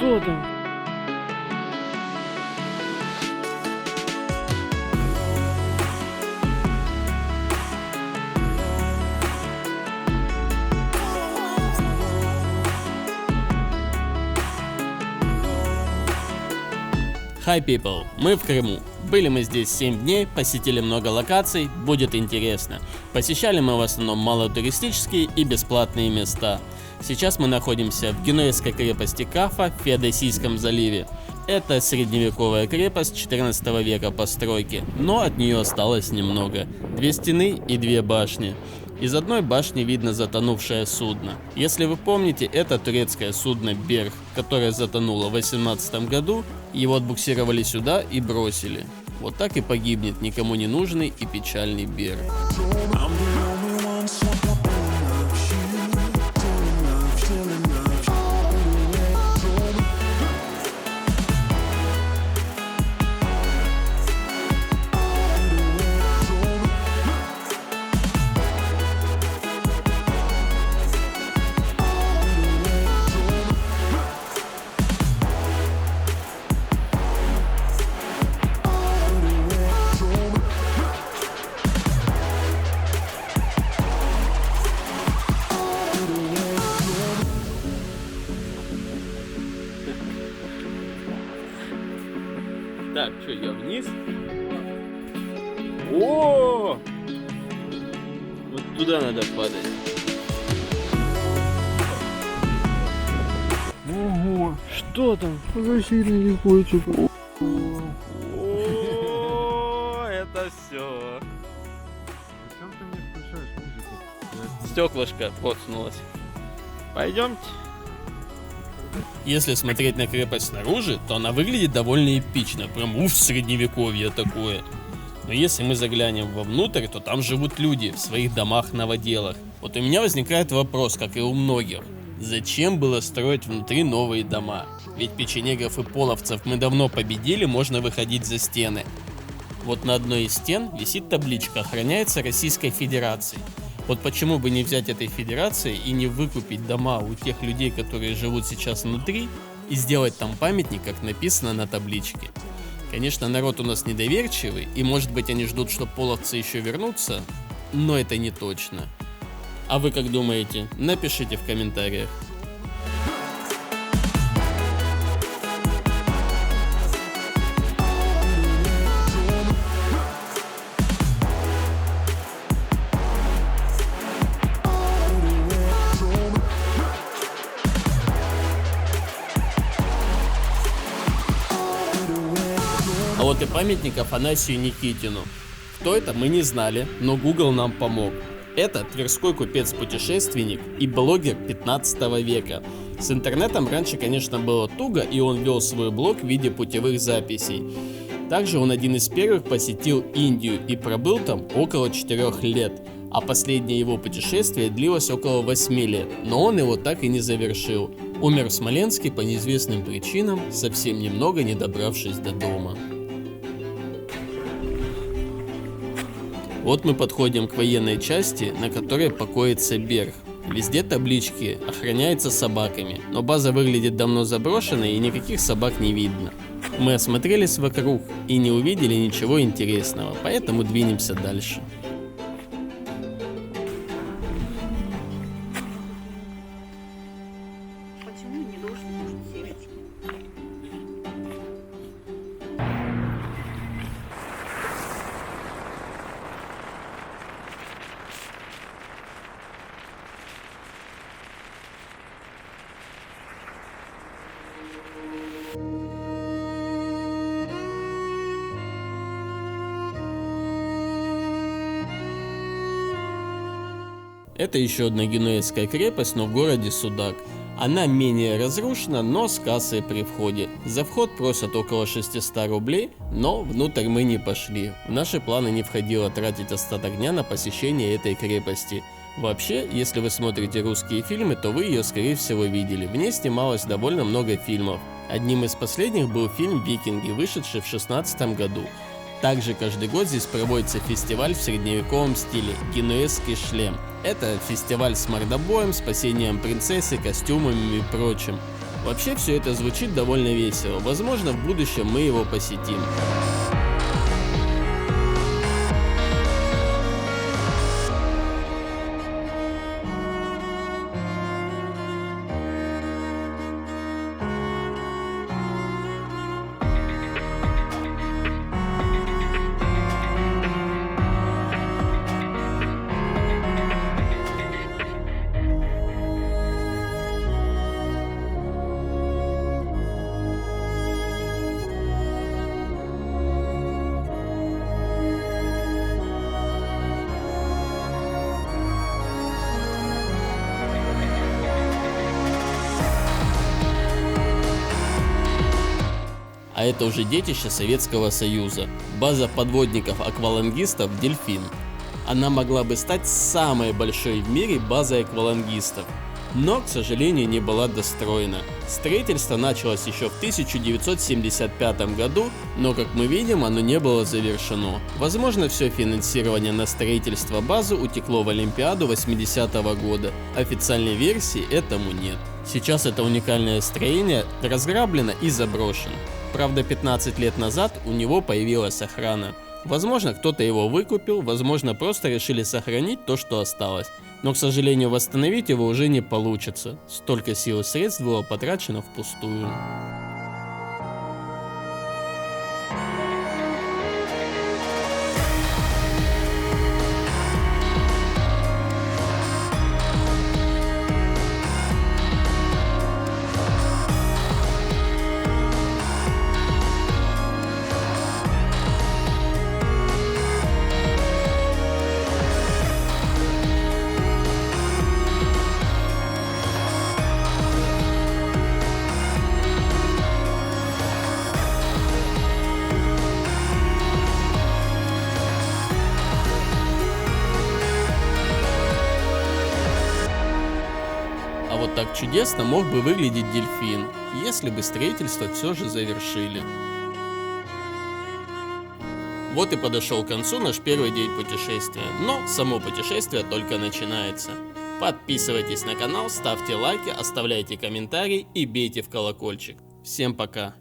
что там? Hi people, мы в Крыму. Были мы здесь 7 дней, посетили много локаций, будет интересно. Посещали мы в основном малотуристические и бесплатные места. Сейчас мы находимся в генуэзской крепости Кафа в Феодосийском заливе. Это средневековая крепость 14 века постройки, но от нее осталось немного. 2 стены и 2 башни. Из одной башни видно затонувшее судно. Если вы помните, это турецкое судно «Берх», которое затонуло в 18 году, его отбуксировали сюда и бросили. Вот так и погибнет никому не нужный и печальный Берх. Так, что, я вниз? О! Вот туда надо падать. Ого, что там? Сильный легкойчик. О, это все. Зачем ты мне включаешь музыку? Стеклышко коцнулось. Пойдемте. Если смотреть на крепость снаружи, то она выглядит довольно эпично, прям средневековье такое. Но если мы заглянем вовнутрь, то там живут люди в своих домах-новоделах. Вот у меня возникает вопрос, как и у многих. Зачем было строить внутри новые дома? Ведь печенегов и половцев мы давно победили, можно выходить за стены. Вот на одной из стен висит табличка «Охраняется Российской Федерацией». Вот почему бы не взять этой федерации и не выкупить дома у тех людей, которые живут сейчас внутри, и сделать там памятник, как написано на табличке. Конечно, народ у нас недоверчивый, и может быть они ждут, что половцы еще вернутся, но это не точно. А вы как думаете? Напишите в комментариях. А вот и памятник Афанасию Никитину. Кто это, мы не знали, но Google нам помог. Это тверской купец-путешественник и блогер 15 века. С интернетом раньше, конечно, было туго, и он вел свой блог в виде путевых записей. Также он один из первых посетил Индию и пробыл там около 4 лет. А последнее его путешествие длилось около 8 лет, но он его так и не завершил. Умер в Смоленске по неизвестным причинам, совсем немного не добравшись до дома. Вот мы подходим к военной части, на которой покоится Берх. Везде таблички «Охраняется собаками», но база выглядит давно заброшенной и никаких собак не видно. Мы осмотрелись вокруг и не увидели ничего интересного, поэтому двинемся дальше. Почему не должен сесть? Это еще одна генуэзская крепость, но в городе Судак. Она менее разрушена, но с кассой при входе. За вход просят около 600 рублей, но внутрь мы не пошли. В наши планы не входило тратить остаток дня на посещение этой крепости. Вообще, если вы смотрите русские фильмы, то вы ее скорее всего видели. В ней снималось довольно много фильмов. Одним из последних был фильм «Викинги», вышедший в 2016 году. Также каждый год здесь проводится фестиваль в средневековом стиле «Генуэзский шлем». Это фестиваль с мордобоем, спасением принцессы, костюмами и прочим. Вообще все это звучит довольно весело, возможно в будущем мы его посетим. А это уже детище Советского Союза. База подводников-аквалангистов «Дельфин». Она могла бы стать самой большой в мире базой аквалангистов, но, к сожалению, не была достроена. Строительство началось еще в 1975 году, но, как мы видим, оно не было завершено. Возможно, все финансирование на строительство базы утекло в Олимпиаду 80-го года. Официальной версии этому нет. Сейчас это уникальное строение разграблено и заброшено. Правда, 15 лет назад у него появилась охрана. Возможно, кто-то его выкупил, возможно, просто решили сохранить то, что осталось. Но, к сожалению, восстановить его уже не получится. Столько сил и средств было потрачено впустую. Вот так чудесно мог бы выглядеть дельфин, если бы строительство все же завершили. Вот и подошел к концу наш первый день путешествия, но само путешествие только начинается. Подписывайтесь на канал, ставьте лайки, оставляйте комментарии и бейте в колокольчик. Всем пока!